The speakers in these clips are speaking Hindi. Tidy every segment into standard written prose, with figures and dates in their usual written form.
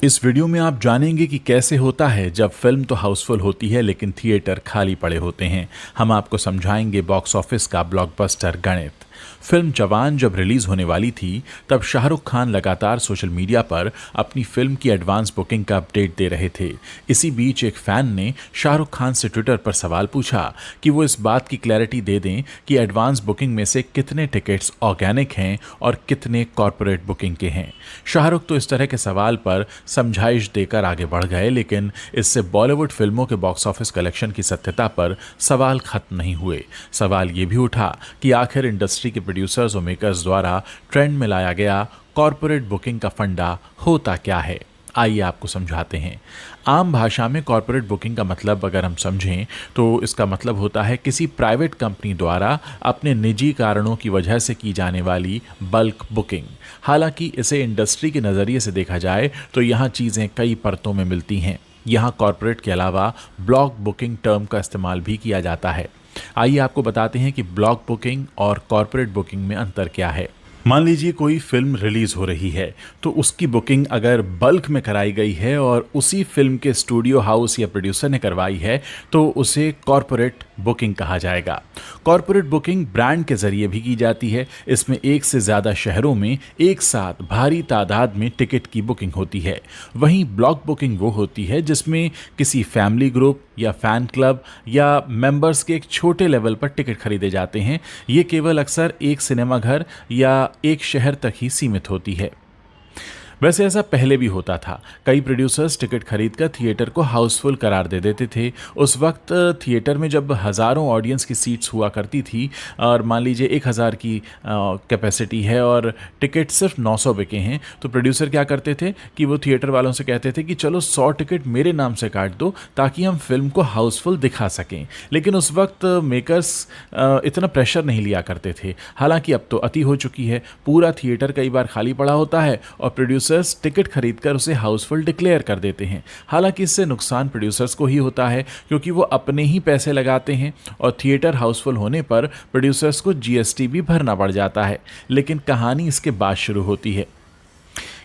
इस वीडियो में आप जानेंगे कि कैसे होता है जब फिल्म तो हाउसफुल होती है लेकिन थिएटर खाली पड़े होते हैं। हम आपको समझाएंगे बॉक्स ऑफिस का ब्लॉकबस्टर गणित। फिल्म जवान जब रिलीज होने वाली थी तब शाहरुख खान लगातार सोशल मीडिया पर अपनी फिल्म की एडवांस बुकिंग का अपडेट दे रहे थे। इसी बीच एक फैन ने शाहरुख खान से ट्विटर पर सवाल पूछा कि वो इस बात की क्लैरिटी दे दें कि एडवांस बुकिंग में से कितने टिकट्स ऑर्गेनिक हैं और कितने कॉरपोरेट बुकिंग के हैं। शाहरुख तो इस तरह के सवाल पर समझाइश देकर आगे बढ़ गए, लेकिन इससे बॉलीवुड फिल्मों के बॉक्स ऑफिस कलेक्शन की सत्यता पर सवाल खत्म नहीं हुए। सवाल ये भी उठा कि आखिर इंडस्ट्री के प्रोड्यूसर्स और मेकर्स द्वारा ट्रेंड में लाया गया कॉरपोरेट बुकिंग का फंडा होता क्या है। आइए आपको समझाते हैं। आम भाषा में कॉरपोरेट बुकिंग का मतलब अगर हम समझें तो इसका मतलब होता है किसी प्राइवेट कंपनी द्वारा अपने निजी कारणों की वजह से की जाने वाली बल्क बुकिंग। हालांकि इसे इंडस्ट्री के नज़रिए से देखा जाए तो यहाँ चीज़ें कई परतों में मिलती हैं। यहाँ कॉरपोरेट के अलावा ब्लॉक बुकिंग टर्म का इस्तेमाल भी किया जाता है। आइए आपको बताते हैं कि ब्लॉक बुकिंग और कॉरपोरेट बुकिंग में अंतर क्या है। मान लीजिए कोई फिल्म रिलीज हो रही है तो उसकी बुकिंग अगर बल्क में कराई गई है और उसी फिल्म के स्टूडियो हाउस या प्रोड्यूसर ने करवाई है तो उसे कॉरपोरेट बुकिंग कहा जाएगा। कॉरपोरेट बुकिंग ब्रांड के जरिए भी की जाती है। इसमें एक से ज़्यादा शहरों में एक साथ भारी तादाद में टिकट की बुकिंग होती है। वहीं ब्लॉक बुकिंग वो होती है जिसमें किसी फैमिली ग्रुप या फैन क्लब या मेंबर्स के एक छोटे लेवल पर टिकट खरीदे जाते हैं। ये केवल अक्सर एक सिनेमा घर या एक शहर तक ही सीमित होती है। वैसे ऐसा पहले भी होता था। कई प्रोड्यूसर्स टिकट खरीदकर थिएटर को हाउसफुल करार दे देते थे। उस वक्त थिएटर में जब हज़ारों ऑडियंस की सीट्स हुआ करती थी और मान लीजिए 1000 की कैपेसिटी है और टिकट सिर्फ 900 बिके हैं, तो प्रोड्यूसर क्या करते थे कि वो थिएटर वालों से कहते थे कि चलो 100 टिकट मेरे नाम से काट दो ताकि हम फिल्म को हाउसफुल दिखा सकें। लेकिन उस वक्त मेकर्स इतना प्रेशर नहीं लिया करते थे। हालांकि अब तो अति हो चुकी है। पूरा थिएटर कई बार खाली पड़ा होता है और प्रोड्यूसर्स टिकट खरीदकर उसे हाउसफुल डिक्लेयर कर देते हैं। हालांकि इससे नुकसान प्रोड्यूसर्स को ही होता है क्योंकि वो अपने ही पैसे लगाते हैं और थिएटर हाउसफुल होने पर प्रोड्यूसर्स को जीएसटी भी भरना पड़ जाता है। लेकिन कहानी इसके बाद शुरू होती है।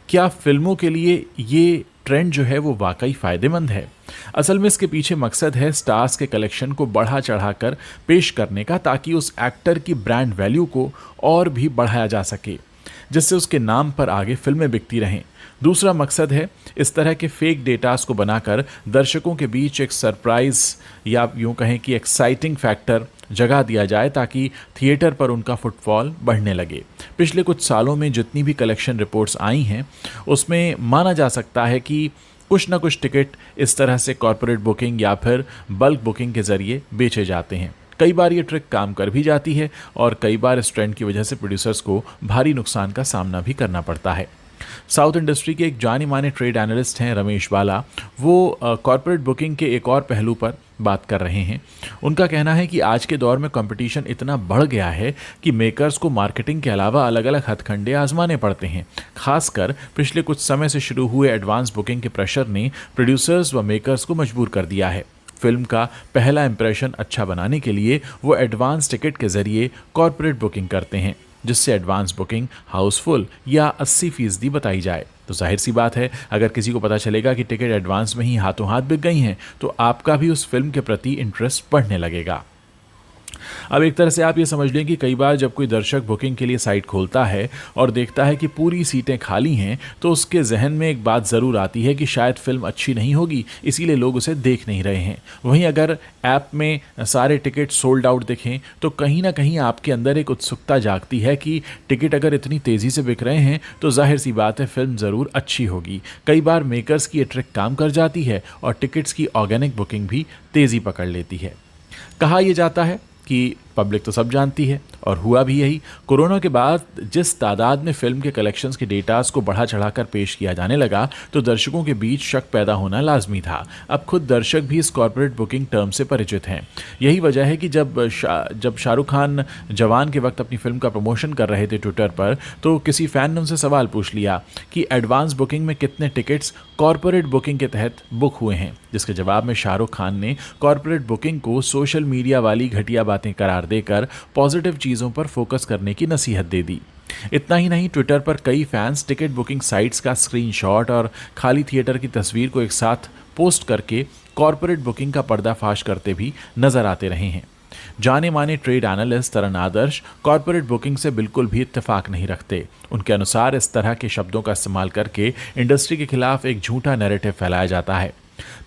क्या फिल्मों के लिए ये ट्रेंड जो है वो वाकई फायदेमंद है? असल में इसके पीछे मकसद है स्टार्स के कलेक्शन को बढ़ा चढ़ाकर पेश करने का, ताकि उस एक्टर की ब्रांड वैल्यू को और भी बढ़ाया जा सके जिससे उसके नाम पर आगे फिल्में बिकती रहें। दूसरा मकसद है इस तरह के फेक डेटास को बनाकर दर्शकों के बीच एक सरप्राइज या यूं कहें कि एक्साइटिंग फैक्टर जगा दिया जाए ताकि थिएटर पर उनका फुटफॉल बढ़ने लगे। पिछले कुछ सालों में जितनी भी कलेक्शन रिपोर्ट्स आई हैं उसमें माना जा सकता है कि कुछ ना कुछ टिकट इस तरह से कॉरपोरेट बुकिंग या फिर बल्क बुकिंग के जरिए बेचे जाते हैं। कई बार ये ट्रिक काम कर भी जाती है और कई बार इस ट्रेंड की वजह से प्रोड्यूसर्स को भारी नुकसान का सामना भी करना पड़ता है। साउथ इंडस्ट्री के एक जाने माने ट्रेड एनालिस्ट हैं रमेश बाला। वो कॉरपोरेट बुकिंग के एक और पहलू पर बात कर रहे हैं। उनका कहना है कि आज के दौर में कंपटीशन इतना बढ़ गया है कि मेकर्स को मार्केटिंग के अलावा अलग अलग हथकंडे आजमाने पड़ते हैं। खासकर पिछले कुछ समय से शुरू हुए एडवांस बुकिंग के प्रेशर ने प्रोड्यूसर्स व मेकर्स को मजबूर कर दिया है। फिल्म का पहला इंप्रेशन अच्छा बनाने के लिए वो एडवांस टिकट के जरिए कॉरपोरेट बुकिंग करते हैं, जिससे एडवांस बुकिंग हाउसफुल या 80% बताई जाए। तो जाहिर सी बात है, अगर किसी को पता चलेगा कि टिकट एडवांस में ही हाथों हाथ बिक गई हैं तो आपका भी उस फिल्म के प्रति इंटरेस्ट बढ़ने लगेगा। अब एक तरह से आप ये समझ लें कि कई बार जब कोई दर्शक बुकिंग के लिए साइट खोलता है और देखता है कि पूरी सीटें खाली हैं तो उसके जहन में एक बात ज़रूर आती है कि शायद फिल्म अच्छी नहीं होगी, इसीलिए लोग उसे देख नहीं रहे हैं। वहीं अगर ऐप में सारे टिकट सोल्ड आउट दिखें तो कहीं ना कहीं आपके अंदर एक उत्सुकता जागती है कि टिकट अगर इतनी तेज़ी से बिक रहे हैं तो जाहिर सी बात है फिल्म ज़रूर अच्छी होगी। कई बार मेकर्स की ये ट्रिक काम कर जाती है और टिकट्स की ऑर्गेनिक बुकिंग भी तेज़ी पकड़ लेती है। कहा यह जाता है कि पब्लिक तो सब जानती है और हुआ भी यही। कोरोना के बाद जिस तादाद में फिल्म के कलेक्शंस के डेटास को बढ़ा चढ़ाकर पेश किया जाने लगा तो दर्शकों के बीच शक पैदा होना लाजमी था। अब खुद दर्शक भी इस कॉरपोरेट बुकिंग टर्म से परिचित हैं। यही वजह है कि जब शाहरुख खान जवान के वक्त अपनी फिल्म का प्रमोशन कर रहे थे ट्विटर पर, तो किसी फ़ैन ने उनसे सवाल पूछ लिया कि एडवांस बुकिंग में कितने टिकट्स कॉरपोरेट बुकिंग के तहत बुक हुए हैं, जिसके जवाब में शाहरुख खान ने कॉरपोरेट बुकिंग को सोशल मीडिया वाली घटिया बातें करार देकर पॉजिटिव चीज़ों पर फोकस करने की नसीहत दे दी। इतना ही नहीं, ट्विटर पर कई फैंस टिकट बुकिंग साइट्स का स्क्रीनशॉट और खाली थिएटर की तस्वीर को एक साथ पोस्ट करके कॉरपोरेट बुकिंग का पर्दाफाश करते भी नजर आते रहे हैं। जाने माने ट्रेड एनालिस्ट तरन आदर्श कॉरपोरेट बुकिंग से बिल्कुल भी इत्तेफाक नहीं रखते। उनके अनुसार इस तरह के शब्दों का इस्तेमाल करके इंडस्ट्री के खिलाफ एक झूठा नैरेटिव फैलाया जाता है।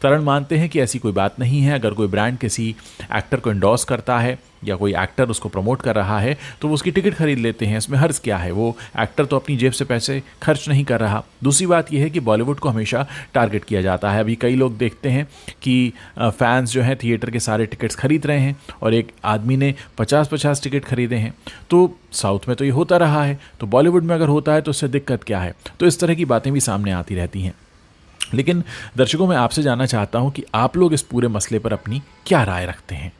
तरण मानते हैं कि ऐसी कोई बात नहीं है। अगर कोई ब्रांड किसी एक्टर को इंडोर्स करता है या कोई एक्टर उसको प्रमोट कर रहा है तो वो उसकी टिकट खरीद लेते हैं, इसमें हर्ज क्या है? वो एक्टर तो अपनी जेब से पैसे खर्च नहीं कर रहा। दूसरी बात यह है कि बॉलीवुड को हमेशा टारगेट किया जाता है। अभी कई लोग देखते हैं कि फैंस जो हैं थिएटर के सारे टिकट्स खरीद रहे हैं और एक आदमी ने 50-50 टिकट खरीदे हैं। तो साउथ में तो ये होता रहा है, तो बॉलीवुड में अगर होता है तो उससे दिक्कत क्या है? तो इस तरह की बातें भी सामने आती रहती हैं। लेकिन दर्शकों, मैं आपसे जानना चाहता हूं कि आप लोग इस पूरे मसले पर अपनी क्या राय रखते हैं।